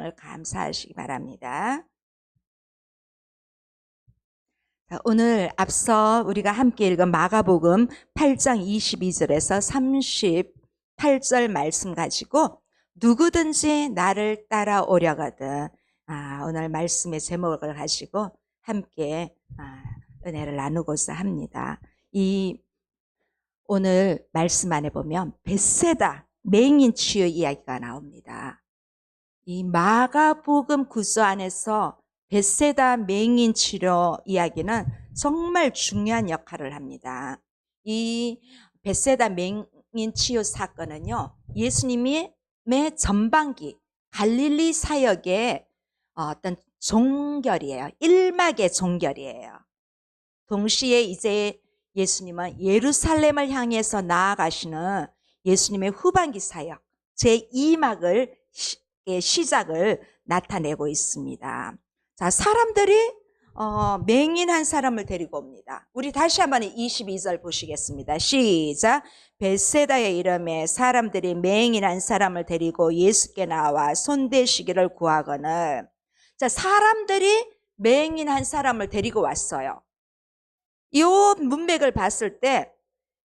말씀을 감사하시기 바랍니다. 자, 오늘 앞서 우리가 함께 읽은 마가복음 8장 22절에서 38절 말씀 가지고 누구든지 나를 따라오려거든, 오늘 말씀의 제목을 가지고 함께 은혜를 나누고자 합니다. 오늘 말씀 안에 보면 벳세다 맹인 치유 이야기가 나옵니다. 이 마가복음 9서 안에서 벳세다 맹인 치료 이야기는 정말 중요한 역할을 합니다. 이 벳세다 맹인 치유 사건은요, 예수님의 전반기 갈릴리 사역의 어떤 종결이에요. 1막의 종결이에요. 동시에 이제 예수님은 예루살렘을 향해서 나아가시는 예수님의 후반기 사역 제2막을 시작을 나타내고 있습니다. 자, 사람들이 맹인한 사람을 데리고 옵니다. 우리 다시 한번 22절 보시겠습니다. 시작. 벳세다의 이름에 사람들이 맹인한 사람을 데리고 예수께 나와 손대시기를 구하거늘. 자, 사람들이 맹인한 사람을 데리고 왔어요. 이 문맥을 봤을 때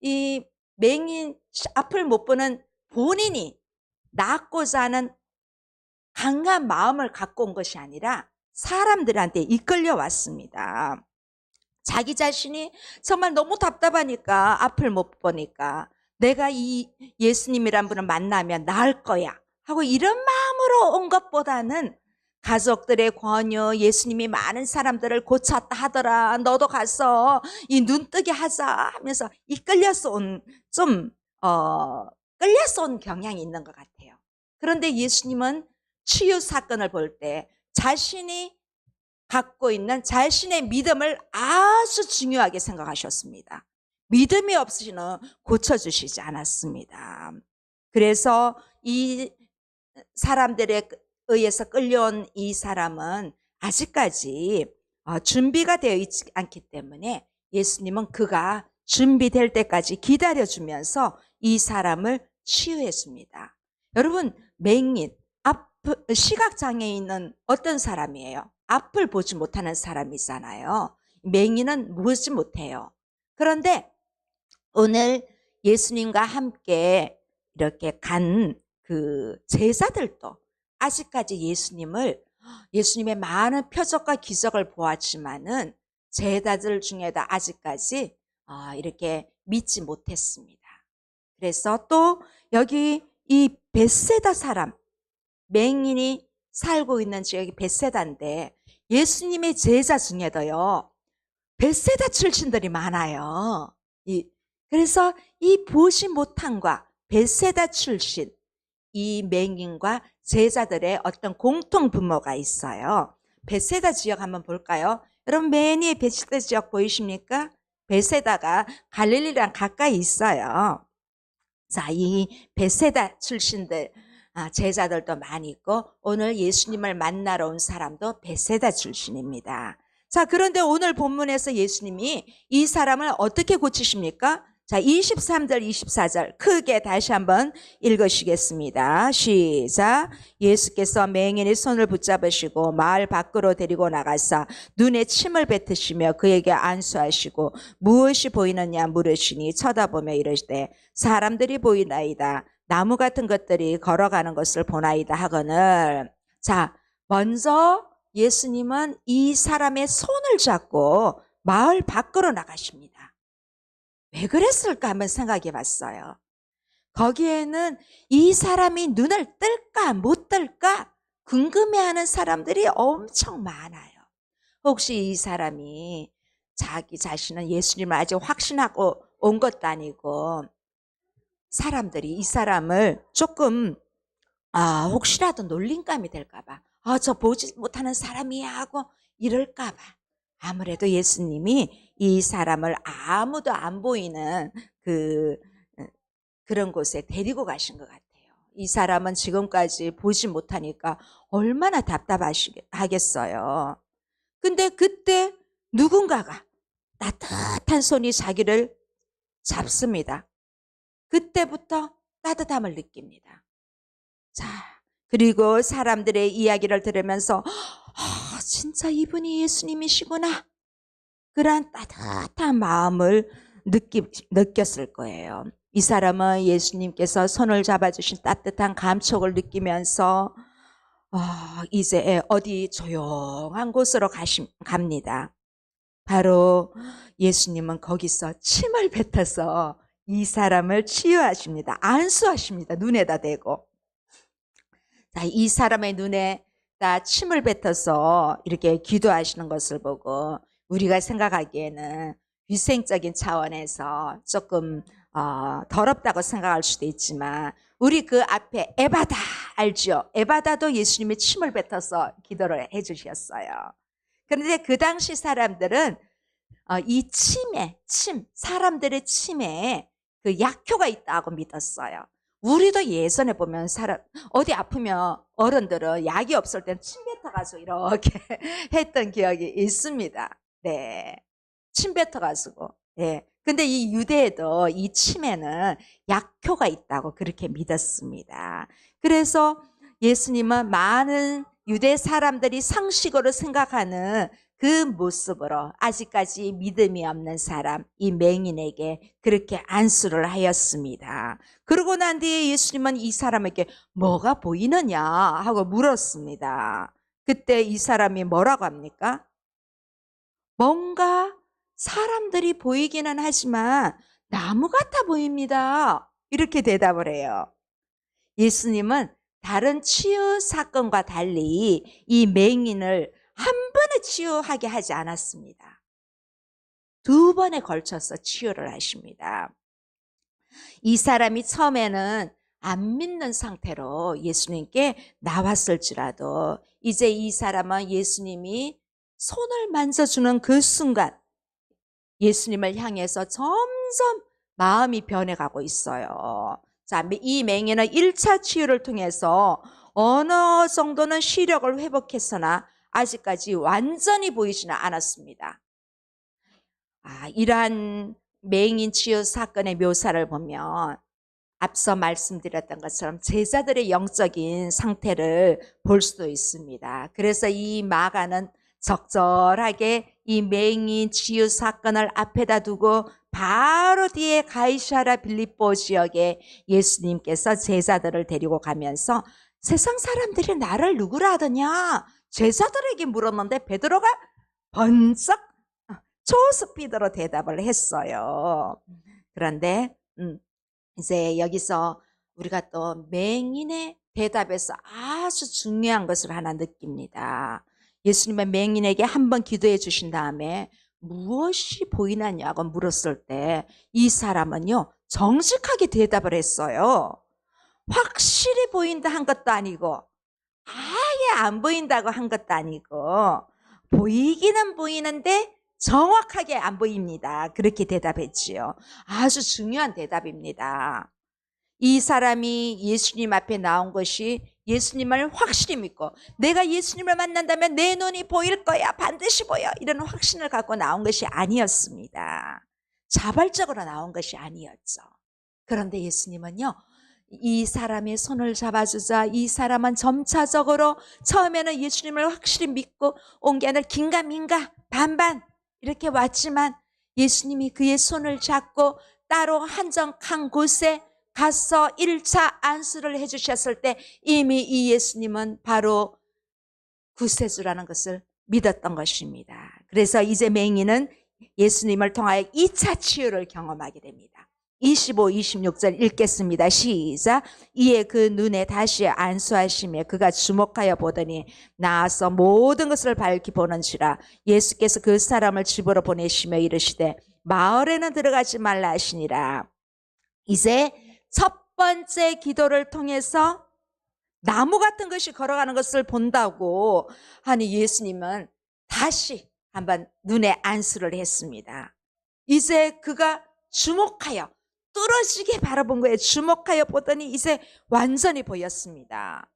이 맹인 앞을 못 보는 본인이 낫고자 하는 강한 마음을 갖고 온 것이 아니라 사람들한테 이끌려 왔습니다. 자기 자신이 정말 너무 답답하니까, 앞을 못 보니까 내가 이 예수님이란 분을 만나면 나을 거야 하고 이런 마음으로 온 것보다는 가족들의 권유, 예수님이 많은 사람들을 고쳤다 하더라, 너도 가서 이 눈뜨게 하자 하면서 끌려서 온 경향이 있는 것 같아요. 그런데 예수님은 치유 사건을 볼 때 자신이 갖고 있는 자신의 믿음을 아주 중요하게 생각하셨습니다. 믿음이 없으시면 고쳐주시지 않았습니다. 그래서 이 사람들에 의해서 끌려온 이 사람은 아직까지 준비가 되어 있지 않기 때문에 예수님은 그가 준비될 때까지 기다려주면서 이 사람을 치유했습니다. 여러분, 맹인, 시각장애인은 어떤 사람이에요? 앞을 보지 못하는 사람이잖아요. 맹인은 보지 못해요. 그런데 오늘 예수님과 함께 이렇게 간 그 제자들도 아직까지 예수님의 많은 표적과 기적을 보았지만은 제자들 중에도 아직까지 이렇게 믿지 못했습니다. 그래서 또 여기 이 벳세다 사람, 맹인이 살고 있는 지역이 벳세다인데 예수님의 제자 중에도요, 벳세다 출신들이 많아요. 그래서 이 보지 못함과 벳세다 출신, 이 맹인과 제자들의 어떤 공통 분모가 있어요. 벳세다 지역 한번 볼까요? 여러분, 맨 위에 벳세다 지역 보이십니까? 벳세다가 갈릴리랑 가까이 있어요. 자, 이 벳세다 출신들, 제자들도 많이 있고 오늘 예수님을 만나러 온 사람도 벳세다 출신입니다. 자, 그런데 오늘 본문에서 예수님이 이 사람을 어떻게 고치십니까? 자, 23절 24절 크게 다시 한번 읽으시겠습니다. 시작. 예수께서 맹인의 손을 붙잡으시고 마을 밖으로 데리고 나가사 눈에 침을 뱉으시며 그에게 안수하시고 무엇이 보이느냐 물으시니 쳐다보며 이르시되 사람들이 보이나이다. 나무 같은 것들이 걸어가는 것을 보나이다 하거늘. 자, 먼저 예수님은 이 사람의 손을 잡고 마을 밖으로 나가십니다. 왜 그랬을까 한번 생각해 봤어요. 거기에는 이 사람이 눈을 뜰까 못 뜰까 궁금해하는 사람들이 엄청 많아요. 혹시 이 사람이 자기 자신은 예수님을 아직 확신하고 온 것도 아니고 사람들이 이 사람을 조금 혹시라도 놀림감이 될까봐 저 보지 못하는 사람이야 하고 이럴까봐 아무래도 예수님이 이 사람을 아무도 안 보이는 그런 곳에 데리고 가신 것 같아요. 이 사람은 지금까지 보지 못하니까 얼마나 답답하겠어요. 근데 그때 누군가가 따뜻한 손이 자기를 잡습니다. 그때부터 따뜻함을 느낍니다. 자, 그리고 사람들의 이야기를 들으면서 진짜 이분이 예수님이시구나. 그러한 따뜻한 마음을 느꼈을 거예요. 이 사람은 예수님께서 손을 잡아주신 따뜻한 감촉을 느끼면서 이제 어디 조용한 곳으로 갑니다. 바로 예수님은 거기서 침을 뱉어서 이 사람을 치유하십니다. 안수하십니다. 눈에다 대고. 자, 이 사람의 눈에 다 침을 뱉어서 이렇게 기도하시는 것을 보고 우리가 생각하기에는 위생적인 차원에서 조금 더럽다고 생각할 수도 있지만 우리 그 앞에 에바다 알죠? 에바다도 예수님이 침을 뱉어서 기도를 해주셨어요. 그런데 그 당시 사람들은 이 사람들의 침에 그 약효가 있다고 믿었어요. 우리도 예전에 보면 어디 아프면 어른들은 약이 없을 땐 침 뱉어가지고 이렇게 했던 기억이 있습니다. 네. 침 뱉어가지고. 네. 근데 이 유대에도 이 침에는 약효가 있다고 그렇게 믿었습니다. 그래서 예수님은 많은 유대 사람들이 상식으로 생각하는 그 모습으로 아직까지 믿음이 없는 사람, 이 맹인에게 그렇게 안수를 하였습니다. 그러고 난 뒤에 예수님은 이 사람에게 뭐가 보이느냐 하고 물었습니다. 그때 이 사람이 뭐라고 합니까? 뭔가 사람들이 보이기는 하지만 나무 같아 보입니다. 이렇게 대답을 해요. 예수님은 다른 치유 사건과 달리 이 맹인을 한 번에 치유하게 하지 않았습니다. 2번에 걸쳐서 치유를 하십니다. 이 사람이 처음에는 안 믿는 상태로 예수님께 나왔을지라도 이제 이 사람은 예수님이 손을 만져주는 그 순간 예수님을 향해서 점점 마음이 변해가고 있어요. 자, 이 맹인은 1차 치유를 통해서 어느 정도는 시력을 회복했으나 아직까지 완전히 보이지는 않았습니다. 이러한 맹인 치유 사건의 묘사를 보면 앞서 말씀드렸던 것처럼 제자들의 영적인 상태를 볼 수도 있습니다. 그래서 이 마가는 적절하게 이 맹인 치유 사건을 앞에다 두고 바로 뒤에 가이사랴 빌립보 지역에 예수님께서 제자들을 데리고 가면서 세상 사람들이 나를 누구라 하더냐 제자들에게 물었는데 베드로가 번쩍 초스피드로 대답을 했어요. 그런데 이제 여기서 우리가 또 맹인의 대답에서 아주 중요한 것을 하나 느낍니다. 예수님은 맹인에게 한번 기도해 주신 다음에 무엇이 보이느냐고 물었을 때 이 사람은요 정직하게 대답을 했어요. 확실히 보인다 한 것도 아니고 아예 안 보인다고 한 것도 아니고 보이기는 보이는데 정확하게 안 보입니다. 그렇게 대답했지요. 아주 중요한 대답입니다. 이 사람이 예수님 앞에 나온 것이 예수님을 확실히 믿고 내가 예수님을 만난다면 내 눈이 보일 거야. 반드시 보여. 이런 확신을 갖고 나온 것이 아니었습니다. 자발적으로 나온 것이 아니었죠. 그런데 예수님은요. 이 사람의 손을 잡아주자 이 사람은 점차적으로 처음에는 예수님을 확실히 믿고 온 게 아니라 긴가민가 반반 이렇게 왔지만 예수님이 그의 손을 잡고 따로 한적한 곳에 가서 1차 안수를 해주셨을 때 이미 이 예수님은 바로 구세주라는 것을 믿었던 것입니다. 그래서 이제 맹인은 예수님을 통하여 2차 치유를 경험하게 됩니다. 25, 26절 읽겠습니다. 시작. 이에 그 눈에 다시 안수하시며 그가 주목하여 보더니 나아서 모든 것을 밝히 보는지라. 예수께서 그 사람을 집으로 보내시며 이르시되 마을에는 들어가지 말라 하시니라. 이제 첫 번째 기도를 통해서 나무 같은 것이 걸어가는 것을 본다고 하니 예수님은 다시 한번 눈에 안수를 했습니다. 이제 그가 주목하여 뚫어지게 바라본 거예요. 주목하여 보더니 이제 완전히 보였습니다.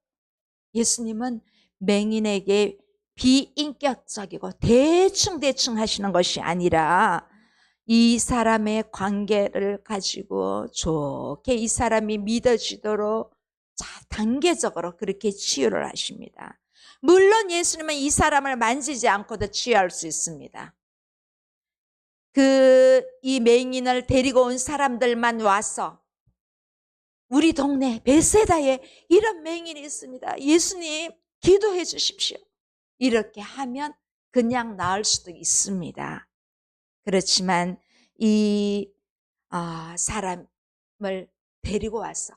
예수님은 맹인에게 비인격적이고 대충 하시는 것이 아니라 이 사람의 관계를 가지고 좋게 이 사람이 믿어지도록 자, 단계적으로 그렇게 치유를 하십니다. 물론 예수님은 이 사람을 만지지 않고도 치유할 수 있습니다. 이 맹인을 데리고 온 사람들만 와서 우리 동네 베세다에 이런 맹인이 있습니다. 예수님 기도해 주십시오. 이렇게 하면 그냥 나을 수도 있습니다. 그렇지만 이 사람을 데리고 와서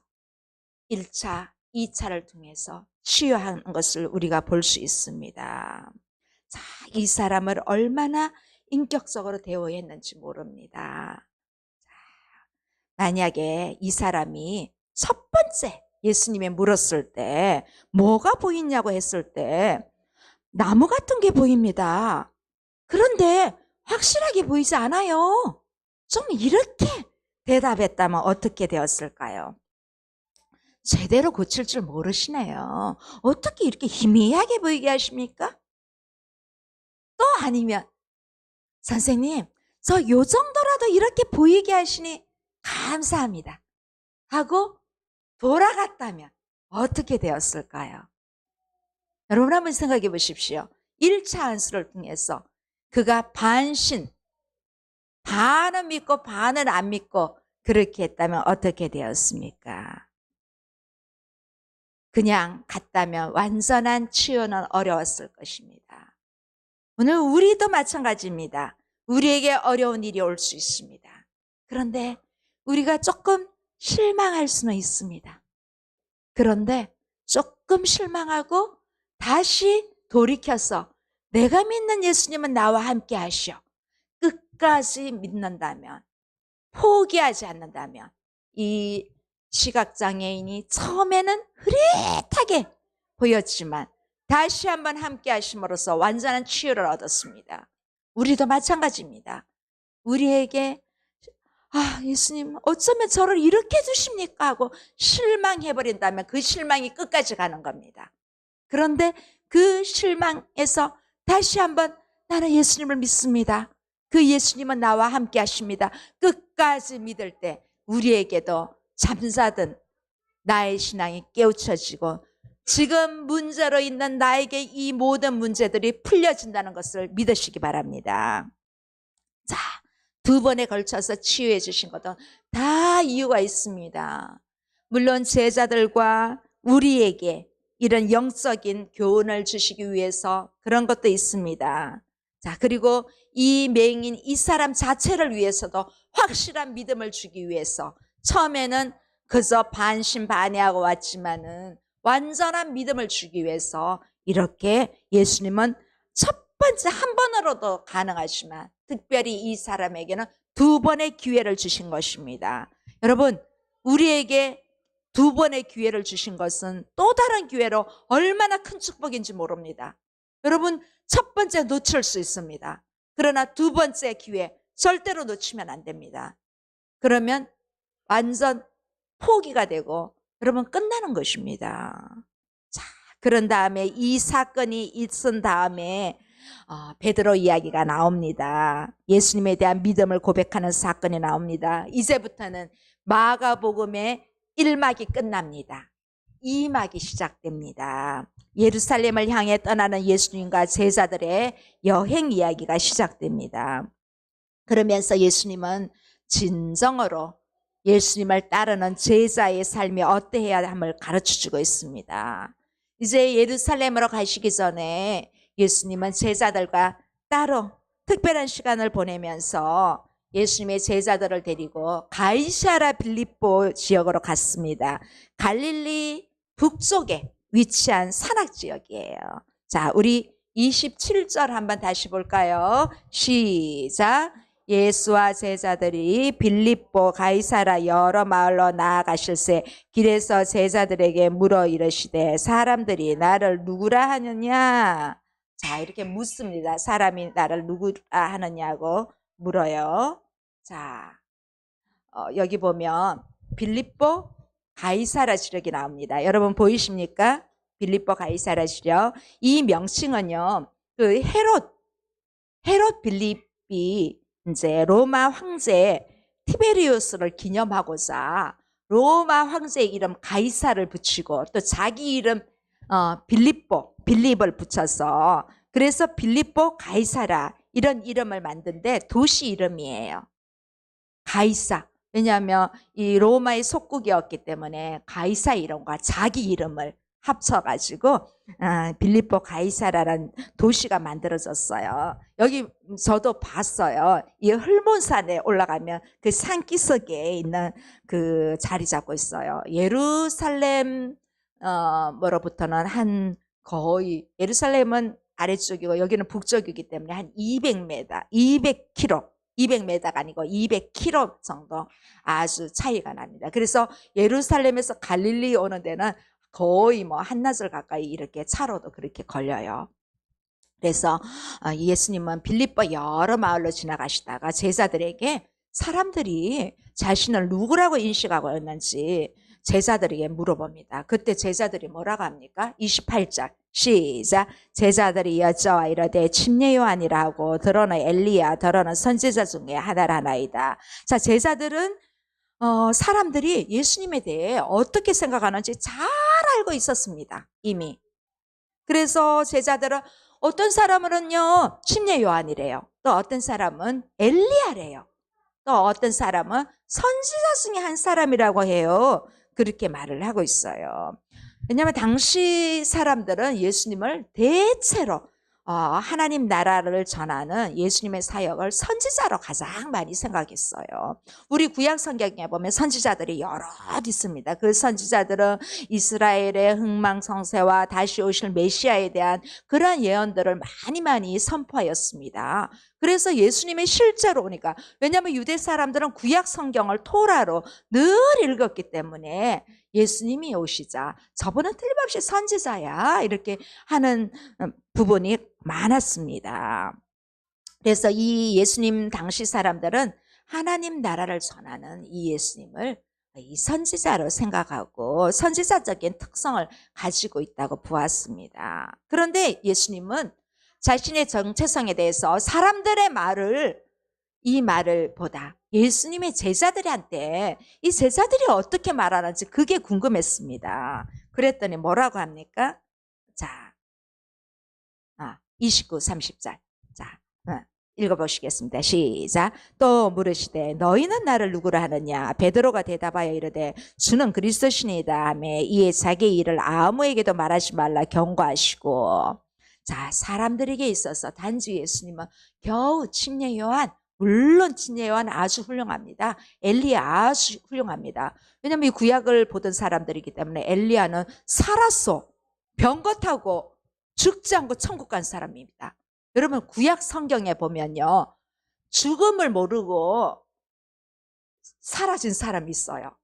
1차, 2차를 통해서 치유하는 것을 우리가 볼 수 있습니다. 자, 이 사람을 얼마나 인격적으로 대우했는지 모릅니다. 자, 만약에 이 사람이 첫 번째 예수님이 물었을 때 뭐가 보이냐고 했을 때 나무 같은 게 보입니다. 그런데 확실하게 보이지 않아요. 좀 이렇게 대답했다면 어떻게 되었을까요? 제대로 고칠 줄 모르시네요. 어떻게 이렇게 희미하게 보이게 하십니까? 또 아니면 선생님, 저 요 정도라도 이렇게 보이게 하시니 감사합니다 하고 돌아갔다면 어떻게 되었을까요? 여러분 한번 생각해 보십시오. 1차 안수를 통해서 그가 반은 믿고 반은 안 믿고 그렇게 했다면 어떻게 되었습니까? 그냥 갔다면 완전한 치유는 어려웠을 것입니다. 오늘 우리도 마찬가지입니다. 우리에게 어려운 일이 올 수 있습니다. 그런데 우리가 조금 실망할 수는 있습니다. 그런데 조금 실망하고 다시 돌이켜서 내가 믿는 예수님은 나와 함께 하시오. 끝까지 믿는다면, 포기하지 않는다면 이 시각장애인이 처음에는 흐릿하게 보였지만 다시 한번 함께 하심으로써 완전한 치유를 얻었습니다. 우리도 마찬가지입니다. 우리에게 예수님 어쩌면 저를 이렇게 해주십니까 하고 실망해버린다면 그 실망이 끝까지 가는 겁니다. 그런데 그 실망에서 다시 한번 나는 예수님을 믿습니다. 그 예수님은 나와 함께 하십니다. 끝까지 믿을 때 우리에게도 잠자던 나의 신앙이 깨우쳐지고 지금 문제로 있는 나에게 이 모든 문제들이 풀려진다는 것을 믿으시기 바랍니다. 자, 2번에 걸쳐서 치유해 주신 것도 다 이유가 있습니다. 물론 제자들과 우리에게 이런 영적인 교훈을 주시기 위해서 그런 것도 있습니다. 자, 그리고 이 맹인 이 사람 자체를 위해서도 확실한 믿음을 주기 위해서 처음에는 그저 반신반의하고 왔지만은 완전한 믿음을 주기 위해서 이렇게 예수님은 첫 번째 한 번으로도 가능하지만 특별히 이 사람에게는 2번의 기회를 주신 것입니다. 여러분, 우리에게 2번의 기회를 주신 것은 또 다른 기회로 얼마나 큰 축복인지 모릅니다. 여러분, 첫 번째 놓칠 수 있습니다. 그러나 2번째 기회 절대로 놓치면 안 됩니다. 그러면 완전 포기가 되고 여러분 끝나는 것입니다. 자, 그런 다음에 이 사건이 있은 다음에 베드로 이야기가 나옵니다. 예수님에 대한 믿음을 고백하는 사건이 나옵니다. 이제부터는 마가복음의 1막이 끝납니다. 2막이 시작됩니다. 예루살렘을 향해 떠나는 예수님과 제자들의 여행 이야기가 시작됩니다. 그러면서 예수님은 진정으로 예수님을 따르는 제자의 삶이 어떠해야 함을 가르쳐주고 있습니다. 이제 예루살렘으로 가시기 전에 예수님은 제자들과 따로 특별한 시간을 보내면서 예수님의 제자들을 데리고 가이사랴 빌립보 지역으로 갔습니다. 갈릴리 북쪽에 위치한 산악 지역이에요. 자, 우리 27절 한번 다시 볼까요? 시작. 예수와 제자들이 빌립보 가이사랴 여러 마을로 나아가실새 길에서 제자들에게 물어 이르시되 사람들이 나를 누구라 하느냐? 자, 이렇게 묻습니다. 사람이 나를 누구라 하느냐고 물어요. 자, 여기 보면 빌립보 가이사랴 지역이 나옵니다. 여러분 보이십니까? 빌립보 가이사랴 지역. 이 명칭은요, 그 헤롯 빌립이 이제 로마 황제 티베리우스를 기념하고자 로마 황제의 이름 가이사를 붙이고 또 자기 이름 빌립을 붙여서 그래서 빌립보 가이사라 이런 이름을 만든데 도시 이름이에요. 가이사. 왜냐하면 이 로마의 속국이었기 때문에 가이사 이름과 자기 이름을 합쳐가지고 빌립보 가이사라라는 도시가 만들어졌어요. 여기 저도 봤어요. 이 헐몬산에 올라가면 그 산기슭에 있는 그 자리 잡고 있어요. 예루살렘 뭐로부터는 한 거의 예루살렘은 아래쪽이고 여기는 북쪽이기 때문에 한 200m, 200km가 아니고 200km 정도 아주 차이가 납니다. 그래서 예루살렘에서 갈릴리 오는 데는 거의 뭐 한나절 가까이 이렇게 차로도 그렇게 걸려요. 그래서 예수님은 빌립보 여러 마을로 지나가시다가 제자들에게 사람들이 자신을 누구라고 인식하고 있는지 제자들에게 물어봅니다. 그때 제자들이 뭐라고 합니까? 28절 시작. 제자들이 여자와 이르되 침례 요한이라고 더러는 엘리야 더러는 선지자 중에 하나이다. 자, 제자들은 사람들이 예수님에 대해 어떻게 생각하는지 잘 알고 있었습니다. 이미. 그래서 제자들은 어떤 사람은요 침례 요한이래요. 또 어떤 사람은 엘리야래요. 또 어떤 사람은 선지자 중에 한 사람이라고 해요. 그렇게 말을 하고 있어요. 왜냐하면 당시 사람들은 예수님을 대체로 하나님 나라를 전하는 예수님의 사역을 선지자로 가장 많이 생각했어요. 우리 구약 성경에 보면 선지자들이 여럿 있습니다. 그 선지자들은 이스라엘의 흥망성쇠와 다시 오실 메시아에 대한 그러한 예언들을 많이 선포하였습니다. 그래서 예수님이 실제로 오니까, 왜냐하면 유대 사람들은 구약 성경을 토라로 늘 읽었기 때문에 예수님이 오시자 저분은 틀림없이 선지자야 이렇게 하는 부분이 많았습니다. 그래서 이 예수님 당시 사람들은 하나님 나라를 전하는 이 예수님을 이 선지자로 생각하고 선지자적인 특성을 가지고 있다고 보았습니다. 그런데 예수님은 자신의 정체성에 대해서 사람들의 이 말을 보다 예수님의 제자들한테 이 제자들이 어떻게 말하는지 그게 궁금했습니다. 그랬더니 뭐라고 합니까? 자, 29, 30절. 자, 읽어보시겠습니다. 시작. 또 물으시되 너희는 나를 누구라 하느냐? 베드로가 대답하여 이르되 주는 그리스도시니이다 하매 이에 자기의 일을 아무에게도 말하지 말라 경고하시고. 자, 사람들에게 있어서 단지 예수님은 겨우 침례 요한, 물론 침례 요한 아주 훌륭합니다. 엘리야 아주 훌륭합니다. 왜냐하면 이 구약을 보던 사람들이기 때문에 엘리야는 살았어. 병거 타고 죽지 않고 천국 간 사람입니다. 여러분 구약 성경에 보면요. 죽음을 모르고 사라진 사람이 있어요.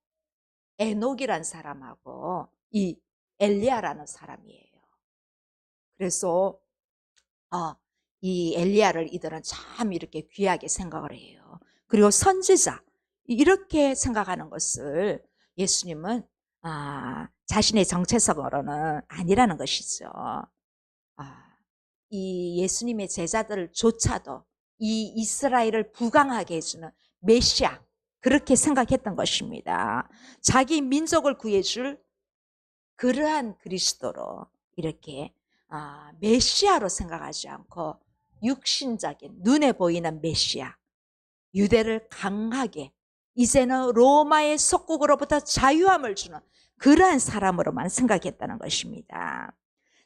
에녹이란 사람하고 이 엘리야라는 사람이에요. 그래서 이 엘리야를 이들은 참 이렇게 귀하게 생각을 해요. 그리고 선지자 이렇게 생각하는 것을 예수님은 자신의 정체성으로는 아니라는 것이죠. 이 예수님의 제자들조차도 이 이스라엘을 부강하게 해주는 메시아 그렇게 생각했던 것입니다. 자기 민족을 구해줄 그러한 그리스도로 이렇게 메시아로 생각하지 않고 육신적인 눈에 보이는 메시아, 유대를 강하게 이제는 로마의 속국으로부터 자유함을 주는 그러한 사람으로만 생각했다는 것입니다.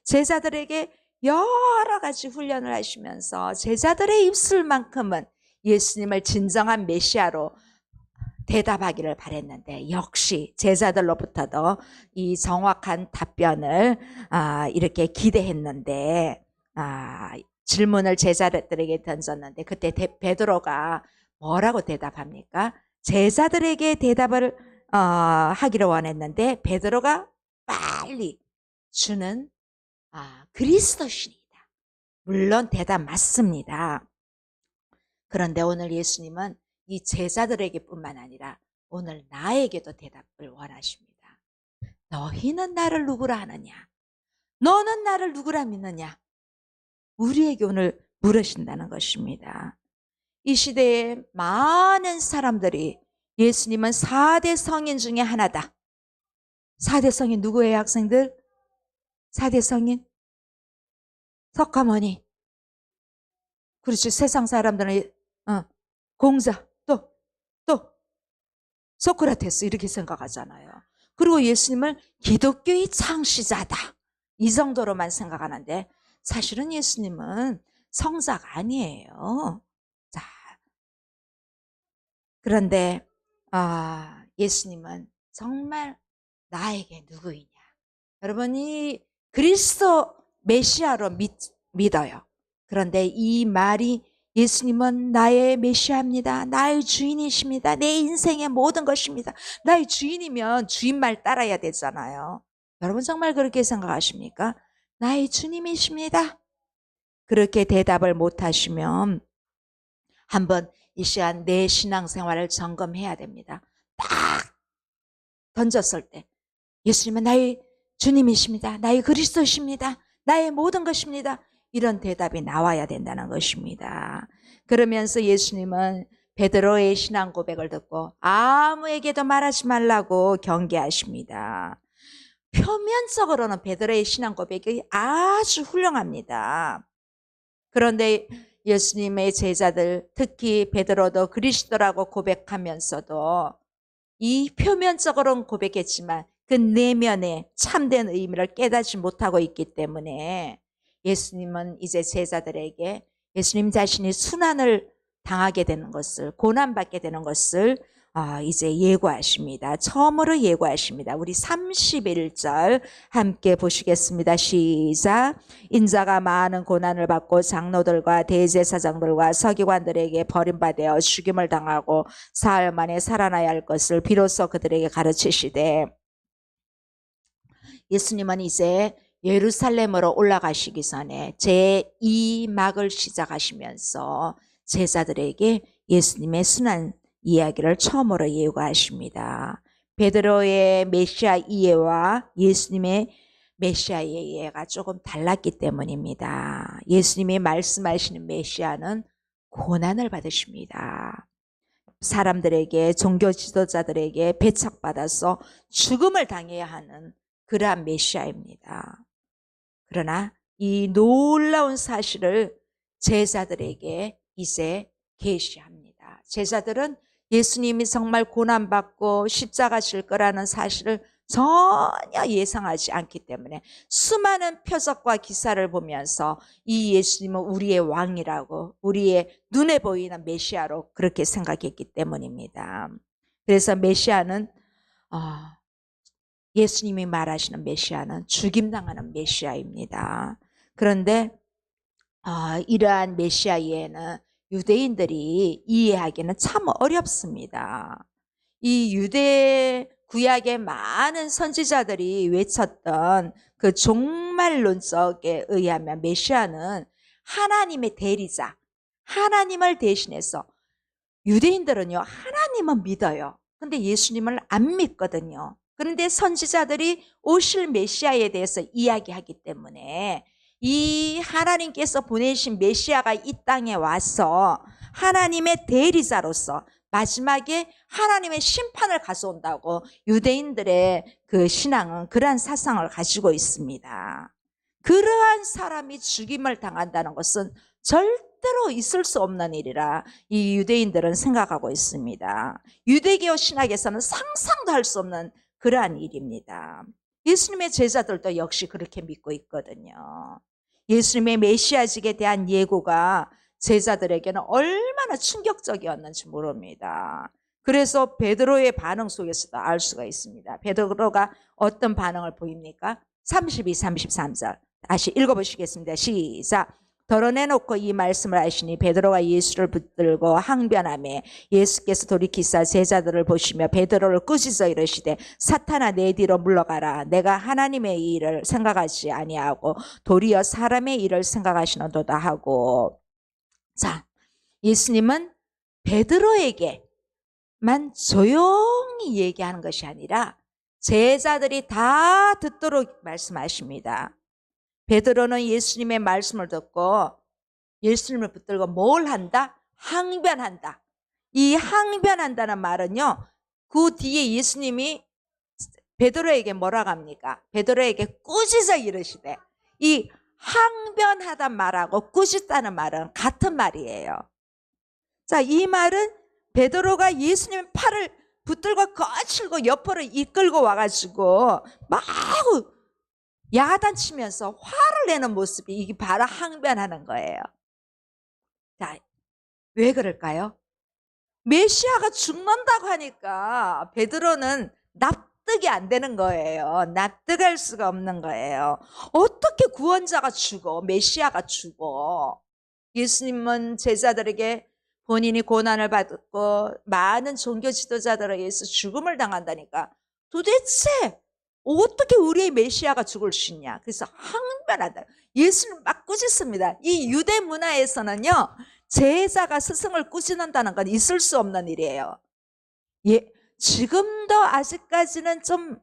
제자들에게 여러 가지 훈련을 하시면서 제자들의 입술만큼은 예수님을 진정한 메시아로 대답하기를 바랬는데 역시 제자들로부터도 이 정확한 답변을 이렇게 기대했는데 질문을 제자들에게 던졌는데 그때 베드로가 뭐라고 대답합니까? 제자들에게 대답을 하기를 원했는데 베드로가 빨리 주는 그리스도시니다. 물론 대답 맞습니다. 그런데 오늘 예수님은 이 제자들에게 뿐만 아니라 오늘 나에게도 대답을 원하십니다. 너희는 나를 누구라 하느냐? 너는 나를 누구라 믿느냐? 우리에게 오늘 물으신다는 것입니다. 이 시대에 많은 사람들이 예수님은 4대 성인 중에 하나다. 4대 성인 누구예요, 학생들? 4대 성인? 석가모니. 그렇지. 세상 사람들은 공자, 또 소크라테스 이렇게 생각하잖아요. 그리고 예수님을 기독교의 창시자다. 이 정도로만 생각하는데 사실은 예수님은 성자가 아니에요. 자, 그런데 예수님은 정말 나에게 누구이냐. 여러분이 그리스도 메시아로 믿어요. 그런데 이 말이 예수님은 나의 메시아입니다. 나의 주인이십니다. 내 인생의 모든 것입니다. 나의 주인이면 주인 말 따라야 되잖아요. 여러분 정말 그렇게 생각하십니까? 나의 주님이십니다. 그렇게 대답을 못하시면 한번 이 시간 내 신앙생활을 점검해야 됩니다. 딱 던졌을 때 예수님은 나의 주님이십니다. 나의 그리스도십니다. 나의 모든 것입니다. 이런 대답이 나와야 된다는 것입니다. 그러면서 예수님은 베드로의 신앙 고백을 듣고 아무에게도 말하지 말라고 경계하십니다. 표면적으로는 베드로의 신앙 고백이 아주 훌륭합니다. 그런데 예수님의 제자들, 특히 베드로도 그리스도라고 고백하면서도 이 표면적으로는 고백했지만 그 내면의 참된 의미를 깨닫지 못하고 있기 때문에 예수님은 이제 제자들에게 예수님 자신이 순환을 당하게 되는 것을, 고난받게 되는 것을 이제 예고하십니다. 처음으로 예고하십니다. 우리 31절 함께 보시겠습니다. 시작. 인자가 많은 고난을 받고 장로들과 대제사장들과 서기관들에게 버림받아 죽임을 당하고 사흘 만에 살아나야 할 것을 비로소 그들에게 가르치시되, 예수님은 이제 예루살렘으로 올라가시기 전에 제2막을 시작하시면서 제자들에게 예수님의 순환 이야기를 처음으로 예고하십니다. 베드로의 메시아 이해와 예수님의 메시아 이해가 조금 달랐기 때문입니다. 예수님이 말씀하시는 메시아는 고난을 받으십니다. 사람들에게, 종교 지도자들에게 배척받아서 죽음을 당해야 하는 그러한 메시아입니다. 그러나 이 놀라운 사실을 제자들에게 이제 계시합니다. 제자들은 예수님이 정말 고난받고 십자가 질 거라는 사실을 전혀 예상하지 않기 때문에 수많은 표적과 기사를 보면서 이 예수님은 우리의 왕이라고, 우리의 눈에 보이는 메시아로 그렇게 생각했기 때문입니다. 그래서 메시아는 예수님이 말하시는 메시아는 죽임당하는 메시아입니다. 그런데 이러한 메시아 이해는 유대인들이 이해하기는 참 어렵습니다. 이 유대 구약의 많은 선지자들이 외쳤던 그 종말론적에 의하면 메시아는 하나님의 대리자, 하나님을 대신해서, 유대인들은요 하나님은 믿어요. 근데 예수님을 안 믿거든요. 그런데 선지자들이 오실 메시아에 대해서 이야기하기 때문에 이 하나님께서 보내신 메시아가 이 땅에 와서 하나님의 대리자로서 마지막에 하나님의 심판을 가져온다고 유대인들의 그 신앙은 그러한 사상을 가지고 있습니다. 그러한 사람이 죽임을 당한다는 것은 절대로 있을 수 없는 일이라 이 유대인들은 생각하고 있습니다. 유대교 신학에서는 상상도 할 수 없는 그러한 일입니다. 예수님의 제자들도 역시 그렇게 믿고 있거든요. 예수님의 메시아직에 대한 예고가 제자들에게는 얼마나 충격적이었는지 모릅니다. 그래서 베드로의 반응 속에서도 알 수가 있습니다. 베드로가 어떤 반응을 보입니까? 32, 33절 다시 읽어보시겠습니다. 시작. 덜어내놓고 이 말씀을 하시니 베드로가 예수를 붙들고 항변하며 예수께서 돌이키사 제자들을 보시며 베드로를 꾸짖어 이르시되 사탄아 내 뒤로 물러가라. 내가 하나님의 일을 생각하지 아니하고 도리어 사람의 일을 생각하시는도다 하고. 자, 예수님은 베드로에게만 조용히 얘기하는 것이 아니라 제자들이 다 듣도록 말씀하십니다. 베드로는 예수님의 말씀을 듣고 예수님을 붙들고 뭘 한다? 항변한다. 이 항변한다는 말은요, 그 뒤에 예수님이 베드로에게 뭐라고 합니까? 베드로에게 꾸짖어 이르시되, 이 항변하단 말하고 꾸짖다는 말은 같은 말이에요. 자, 이 말은 베드로가 예수님의 팔을 붙들고 거칠고 옆으로 이끌고 와가지고 막 야단치면서 화를 내는 모습이 이게 바로 항변하는 거예요. 자, 왜 그럴까요? 메시아가 죽는다고 하니까 베드로는 납득이 안 되는 거예요. 납득할 수가 없는 거예요. 어떻게 구원자가 죽어? 메시아가 죽어? 예수님은 제자들에게 본인이 고난을 받고 많은 종교 지도자들에 의해서 죽음을 당한다니까 도대체 어떻게 우리의 메시아가 죽을 수 있냐? 그래서 항변한다. 예수를 막 꾸짖습니다. 이 유대 문화에서는요, 제자가 스승을 꾸짖는다는 건 있을 수 없는 일이에요. 예, 지금도 아직까지는 좀,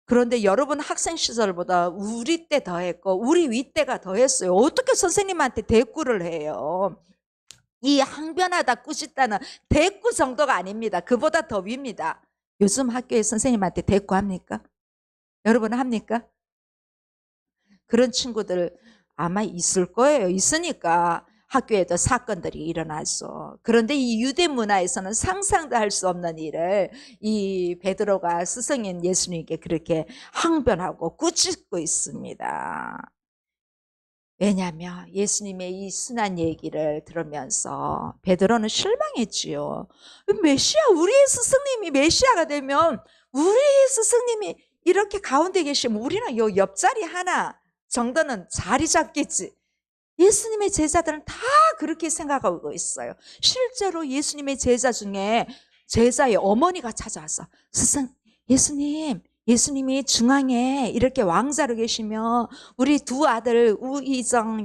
그런데 여러분 학생 시절보다 우리 때 더 했고 우리 위 때가 더 했어요. 어떻게 선생님한테 대꾸를 해요? 이 항변하다 꾸짖다는 대꾸 정도가 아닙니다. 그보다 더 위입니다. 요즘 학교에 선생님한테 대꾸합니까? 여러분 합니까? 그런 친구들 아마 있을 거예요. 있으니까 학교에도 사건들이 일어났어. 그런데 이 유대 문화에서는 상상도 할 수 없는 일을 이 베드로가 스승인 예수님께 그렇게 항변하고 꾸짖고 있습니다. 왜냐하면 예수님의 이 순한 얘기를 들으면서 베드로는 실망했지요. 메시아, 우리의 스승님이 메시아가 되면 우리의 스승님이 이렇게 가운데 계시면 우리는 요 옆자리 하나 정도는 자리 잡겠지. 예수님의 제자들은 다 그렇게 생각하고 있어요. 실제로 예수님의 제자 중에 제자의 어머니가 찾아왔어. 스승, 예수님이 중앙에 이렇게 왕자로 계시면 우리 두 아들 우이정,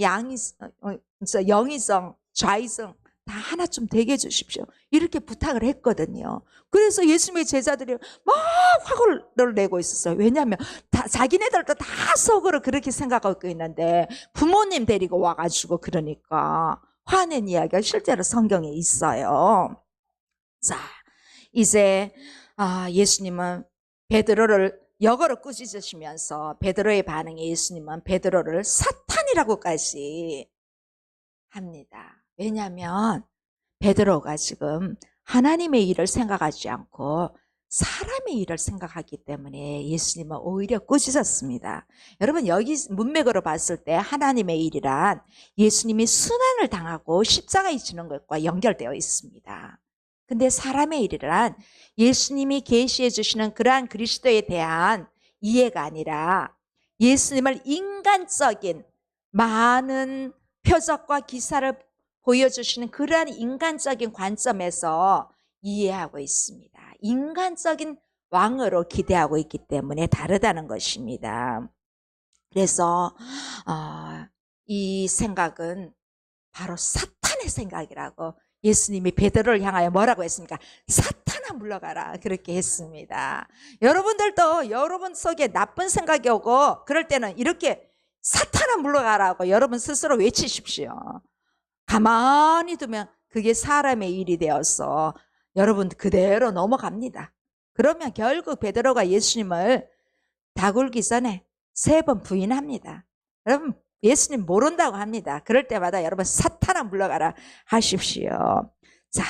영이정, 좌이정 다 하나 좀 되게 해주십시오. 이렇게 부탁을 했거든요. 그래서 예수님의 제자들이 막 화를 내고 있었어요. 왜냐하면 자기네들도 다 속으로 그렇게 생각하고 있는데 부모님 데리고 와가지고 그러니까 화낸 이야기가 실제로 성경에 있어요. 자, 이제 예수님은 베드로를 역으로 꾸짖으시면서 베드로의 반응에 예수님은 베드로를 사탄이라고까지 합니다. 왜냐하면 베드로가 지금 하나님의 일을 생각하지 않고 사람의 일을 생각하기 때문에 예수님은 오히려 꾸짖었습니다. 여러분, 여기 문맥으로 봤을 때 하나님의 일이란 예수님이 순환을 당하고 십자가에 지는 것과 연결되어 있습니다. 근데 사람의 일이란 예수님이 계시해 주시는 그러한 그리스도에 대한 이해가 아니라 예수님을 인간적인 많은 표적과 기사를 보여주시는 그러한 인간적인 관점에서 이해하고 있습니다. 인간적인 왕으로 기대하고 있기 때문에 다르다는 것입니다. 그래서 이 생각은 바로 사탄의 생각이라고 예수님이 베드로를 향하여 뭐라고 했습니까? 사탄아 물러가라, 그렇게 했습니다. 여러분들도 여러분 속에 나쁜 생각이 오고 그럴 때는 이렇게 사탄아 물러가라고 여러분 스스로 외치십시오. 가만히 두면 그게 사람의 일이 되어서 여러분 그대로 넘어갑니다. 그러면 결국 베드로가 예수님을 다굴기 전에 3번 부인합니다. 여러분, 예수님 모른다고 합니다. 그럴 때마다 여러분 사탄아 물러가라 하십시오. 자,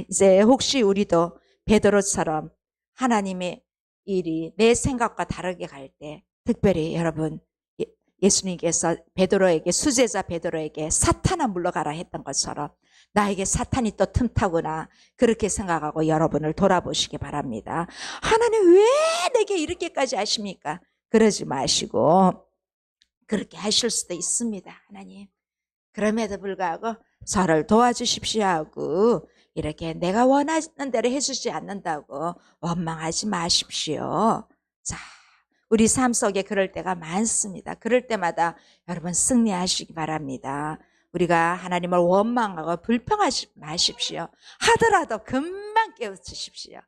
이제 혹시 우리도 베드로처럼 하나님의 일이 내 생각과 다르게 갈 때 특별히 여러분 예수님께서 베드로에게, 수제자 베드로에게 사탄아 물러가라 했던 것처럼 나에게 사탄이 또 틈타구나 그렇게 생각하고 여러분을 돌아보시기 바랍니다. 하나님 왜 내게 이렇게까지 하십니까? 그러지 마시고 그렇게 하실 수도 있습니다. 하나님, 그럼에도 불구하고 저를 도와주십시오 하고 이렇게 내가 원하는 대로 해주지 않는다고 원망하지 마십시오. 자, 우리 삶 속에 그럴 때가 많습니다. 그럴 때마다 여러분 승리하시기 바랍니다. 우리가 하나님을 원망하고 불평하지 마십시오. 하더라도 금방 깨우치십시오.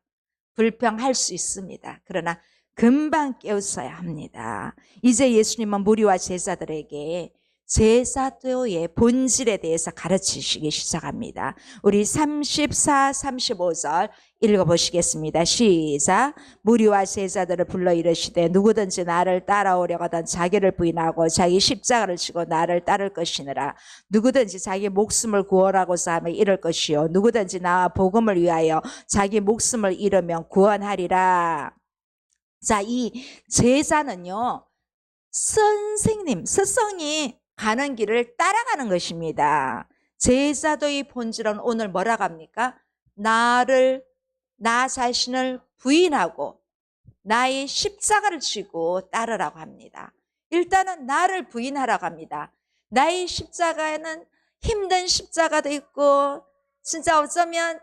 불평할 수 있습니다. 그러나 금방 깨우쳐야 합니다. 이제 예수님은 무리와 제자들에게 제사도의 본질에 대해서 가르치시기 시작합니다. 우리 34, 35절 읽어보시겠습니다. 시작. 무리와 제자들을 불러 이르시되 누구든지 나를 따라오려거든 자기를 부인하고 자기 십자가를 지고 나를 따를 것이니라. 누구든지 자기 목숨을 구원하고자 하면 잃을 것이요 누구든지 나와 복음을 위하여 자기 목숨을 잃으면 구원하리라. 자, 이 제자는요, 선생님, 스승이 가는 길을 따라가는 것입니다. 제자도의 본질은 오늘 뭐라고 합니까? 나 자신을 부인하고 나의 십자가를 지고 따르라고 합니다. 일단은 나를 부인하라고 합니다. 나의 십자가에는 힘든 십자가도 있고 진짜 어쩌면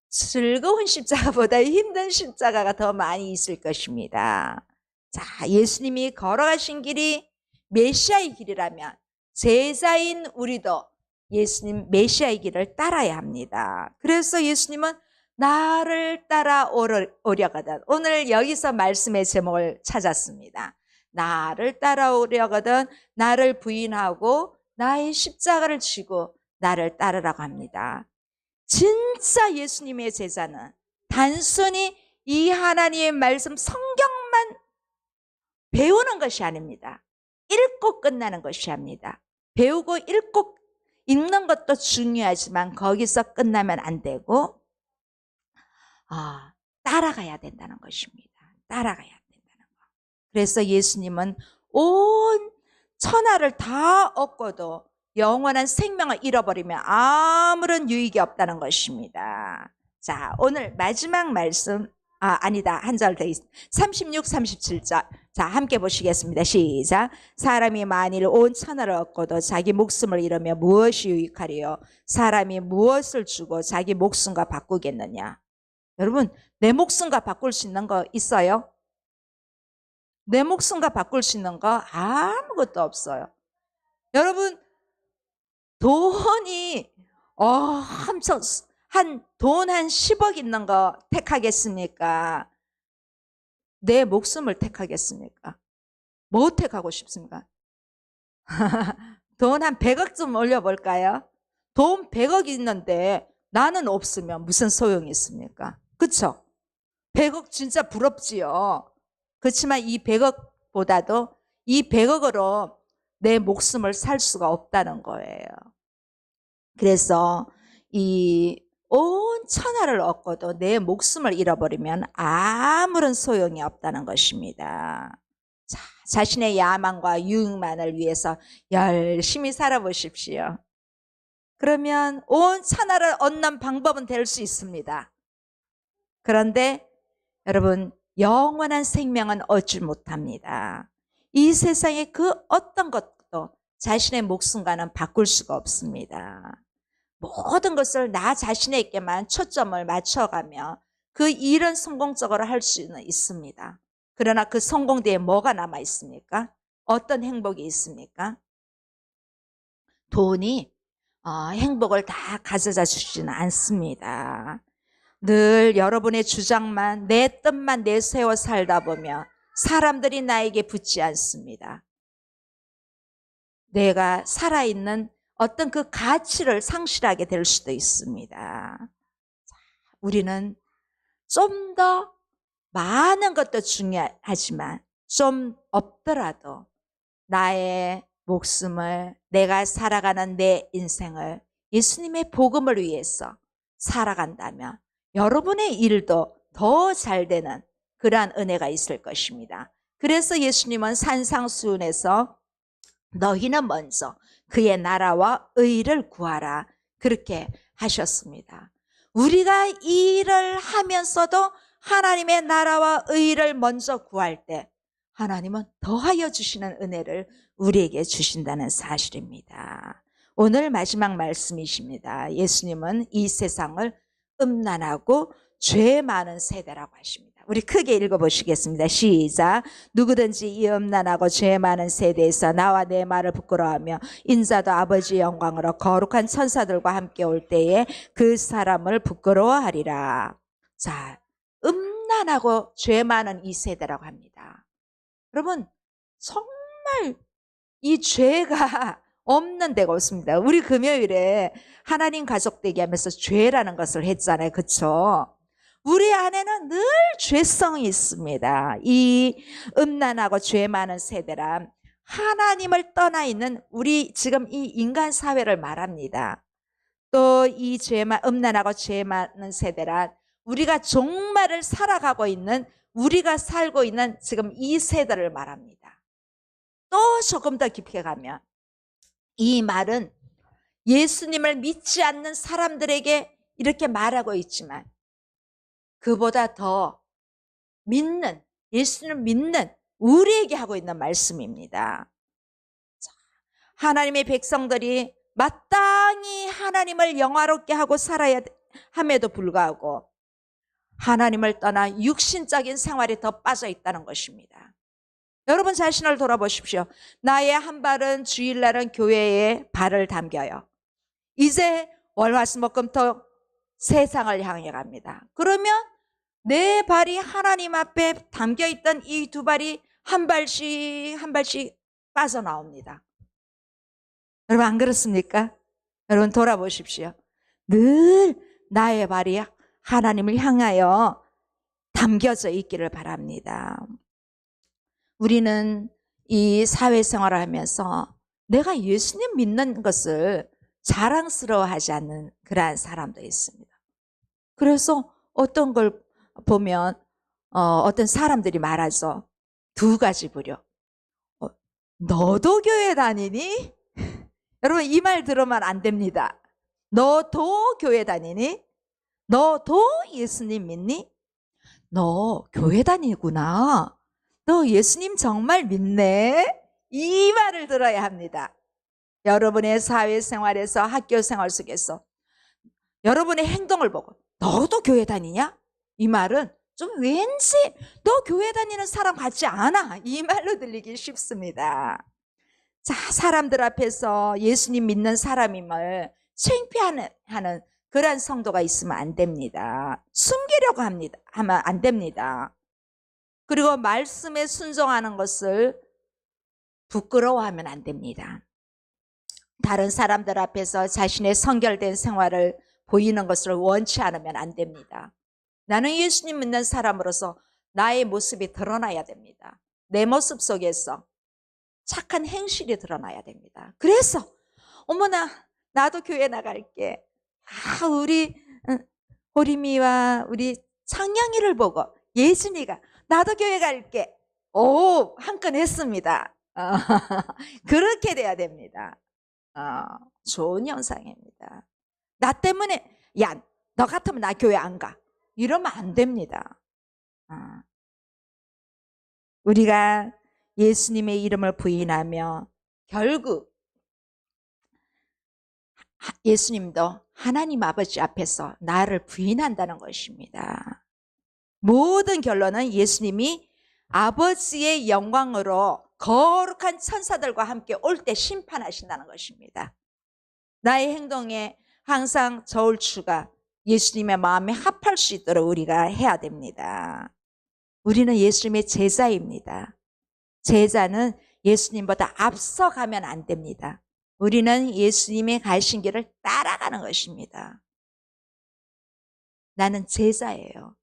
즐거운 십자가보다 힘든 십자가가 더 많이 있을 것입니다. 자, 예수님이 걸어가신 길이 메시아의 길이라면 제자인 우리도 예수님 메시아의 길을 따라야 합니다. 그래서 예수님은 나를 따라오려거든. 오늘 여기서 말씀의 제목을 찾았습니다. 나를 따라오려거든 나를 부인하고 나의 십자가를 지고 나를 따르라고 합니다. 진짜 예수님의 제자는 단순히 이 하나님의 말씀 성경만 배우는 것이 아닙니다. 읽고 끝나는 것이 아닙니다. 배우고 읽고 읽는 것도 중요하지만 거기서 끝나면 안 되고 따라가야 된다는 것입니다. 따라가야 된다는 것. 그래서 예수님은 온 천하를 다 얻고도 영원한 생명을 잃어버리면 아무런 유익이 없다는 것입니다. 자, 오늘 마지막 말씀 아니다. 한 절 더 있습니다. 36, 37절. 자, 함께 보시겠습니다. 시작. 사람이 만일 온 천하를 얻고도 자기 목숨을 잃으면 무엇이 유익하리요? 사람이 무엇을 주고 자기 목숨과 바꾸겠느냐? 여러분, 내 목숨과 바꿀 수 있는 거 있어요? 내 목숨과 바꿀 수 있는 거 아무것도 없어요. 여러분, 돈이 엄청 돈 한 10억 있는 거 택하겠습니까? 내 목숨을 택하겠습니까? 뭐 택하고 싶습니까? 돈 한 100억 좀 올려볼까요? 돈 100억 있는데 나는 없으면 무슨 소용이 있습니까? 그쵸? 100억 진짜 부럽지요. 그렇지만 이 100억보다도 이 100억으로 내 목숨을 살 수가 없다는 거예요. 그래서 이 온 천하를 얻고도 내 목숨을 잃어버리면 아무런 소용이 없다는 것입니다. 자, 자신의 야망과 유익만을 위해서 열심히 살아보십시오. 그러면 온 천하를 얻는 방법은 될 수 있습니다. 그런데 여러분, 영원한 생명은 얻지 못합니다. 이 세상의 그 어떤 것도 자신의 목숨과는 바꿀 수가 없습니다. 모든 것을 나 자신에게만 초점을 맞춰가며 그 일은 성공적으로 할 수는 있습니다. 그러나 그 성공 뒤에 뭐가 남아 있습니까? 어떤 행복이 있습니까? 돈이 행복을 다 가져다 주지는 않습니다. 늘 여러분의 주장만 내 뜻만 내세워 살다 보면 사람들이 나에게 붙지 않습니다. 내가 살아있는 어떤 그 가치를 상실하게 될 수도 있습니다. 우리는 좀 더 많은 것도 중요하지만 좀 없더라도 나의 목숨을, 내가 살아가는 내 인생을 예수님의 복음을 위해서 살아간다면 여러분의 일도 더 잘 되는 그러한 은혜가 있을 것입니다. 그래서 예수님은 산상수훈에서 너희는 먼저 그의 나라와 의를 구하라 그렇게 하셨습니다. 우리가 이 일을 하면서도 하나님의 나라와 의를 먼저 구할 때 하나님은 더하여 주시는 은혜를 우리에게 주신다는 사실입니다. 오늘 마지막 말씀이십니다. 예수님은 이 세상을 음란하고 죄 많은 세대라고 하십니다. 우리 크게 읽어보시겠습니다. 시작. 누구든지 이 음란하고 죄 많은 세대에서 나와 내 말을 부끄러워하며 인자도 아버지의 영광으로 거룩한 천사들과 함께 올 때에 그 사람을 부끄러워하리라. 자, 음란하고 죄 많은 이 세대라고 합니다. 여러분, 정말 이 죄가 없는 데가 없습니다. 우리 금요일에 하나님 가족되게 하면서 죄라는 것을 했잖아요. 그렇죠? 우리 안에는 늘 죄성이 있습니다. 이 음란하고 죄 많은 세대란 하나님을 떠나 있는 우리 지금 이 인간 사회를 말합니다. 또 이 음란하고 죄 많은 세대란 우리가 종말을 살아가고 있는, 우리가 살고 있는 지금 이 세대를 말합니다. 또 조금 더 깊게 가면 이 말은 예수님을 믿지 않는 사람들에게 이렇게 말하고 있지만 그보다 더 믿는, 예수님을 믿는 우리에게 하고 있는 말씀입니다. 하나님의 백성들이 마땅히 하나님을 영화롭게 하고 살아야 함에도 불구하고 하나님을 떠나 육신적인 생활에 더 빠져 있다는 것입니다. 여러분 자신을 돌아보십시오. 나의 한 발은 주일날은 교회에 발을 담겨요. 이제 월화수목금토 세상을 향해 갑니다. 그러면 내 발이 하나님 앞에 담겨있던 이 두 발이 한 발씩 한 발씩 빠져나옵니다. 여러분 안 그렇습니까? 여러분 돌아보십시오. 늘 나의 발이 하나님을 향하여 담겨져 있기를 바랍니다. 우리는 이 사회생활을 하면서 내가 예수님 믿는 것을 자랑스러워하지 않는 그러한 사람도 있습니다. 그래서 어떤 걸 보면 어떤 사람들이 말하죠. 두 가지 부류. 너도 교회 다니니? 여러분 이 말 들으면 안 됩니다. 너도 교회 다니니? 너도 예수님 믿니? 너 교회 다니구나. 너 예수님 정말 믿네? 이 말을 들어야 합니다. 여러분의 사회생활에서 학교생활 속에서 여러분의 행동을 보고 너도 교회 다니냐? 이 말은 좀 왠지 너 교회 다니는 사람 같지 않아. 이 말로 들리기 쉽습니다. 자, 사람들 앞에서 예수님 믿는 사람임을 창피하는 그런 성도가 있으면 안 됩니다. 숨기려고 하면 안 됩니다. 그리고 말씀에 순종하는 것을 부끄러워하면 안 됩니다. 다른 사람들 앞에서 자신의 성결된 생활을 보이는 것을 원치 않으면 안 됩니다. 나는 예수님 믿는 사람으로서 나의 모습이 드러나야 됩니다. 내 모습 속에서 착한 행실이 드러나야 됩니다. 그래서 어머나 나도 교회 나갈게. 우리 호림이와 우리 창냥이를 보고 예진이가 나도 교회 갈게. 한 건 했습니다. 그렇게 돼야 됩니다. 좋은 현상입니다. 나 때문에 야 너 같으면 나 교회 안 가. 이러면 안 됩니다. 우리가 예수님의 이름을 부인하며 결국 예수님도 하나님 아버지 앞에서 나를 부인한다는 것입니다. 모든 결론은 예수님이 아버지의 영광으로 거룩한 천사들과 함께 올 때 심판하신다는 것입니다. 나의 행동에 항상 저울추가 예수님의 마음에 합할 수 있도록 우리가 해야 됩니다. 우리는 예수님의 제자입니다. 제자는 예수님보다 앞서가면 안 됩니다. 우리는 예수님의 가신 길을 따라가는 것입니다. 나는 제자예요.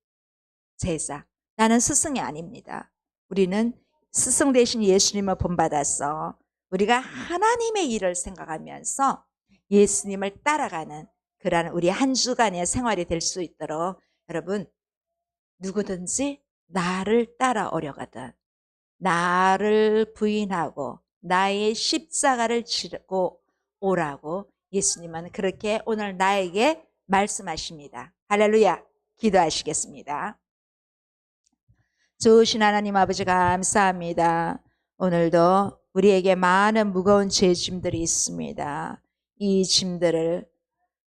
제자. 나는 스승이 아닙니다. 우리는 스승 대신 예수님을 본받아서 우리가 하나님의 일을 생각하면서 예수님을 따라가는 그러한 우리 한 주간의 생활이 될 수 있도록 여러분 누구든지 나를 따라오려거든 나를 부인하고 나의 십자가를 지고 오라고 예수님은 그렇게 오늘 나에게 말씀하십니다. 할렐루야. 기도하시겠습니다. 좋으신 하나님 아버지 감사합니다. 오늘도 우리에게 많은 무거운 죄짐들이 있습니다. 이 짐들을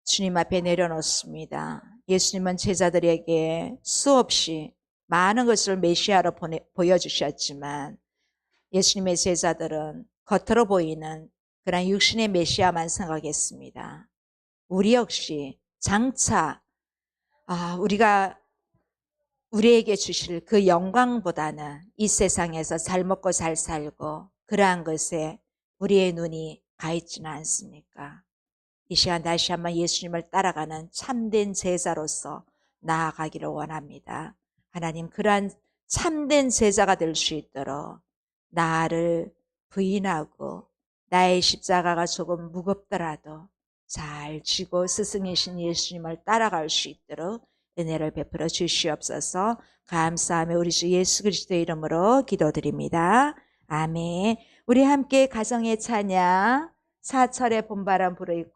주님 앞에 내려놓습니다. 예수님은 제자들에게 수없이 많은 것을 메시아로 보여주셨지만 예수님의 제자들은 겉으로 보이는 그런 육신의 메시아만 생각했습니다. 우리 역시 장차 우리가 우리에게 주실 그 영광보다는 이 세상에서 잘 먹고 잘 살고 그러한 것에 우리의 눈이 가 있지는 않습니까? 이 시간 다시 한번 예수님을 따라가는 참된 제자로서 나아가기를 원합니다. 하나님, 그러한 참된 제자가 될 수 있도록 나를 부인하고 나의 십자가가 조금 무겁더라도 잘 지고 스승이신 예수님을 따라갈 수 있도록 은혜를 베풀어 주시옵소서. 감사하며 우리 주 예수 그리스도의 이름으로 기도드립니다. 아멘. 우리 함께 가정의 찬양 사철의 봄바람 불어있고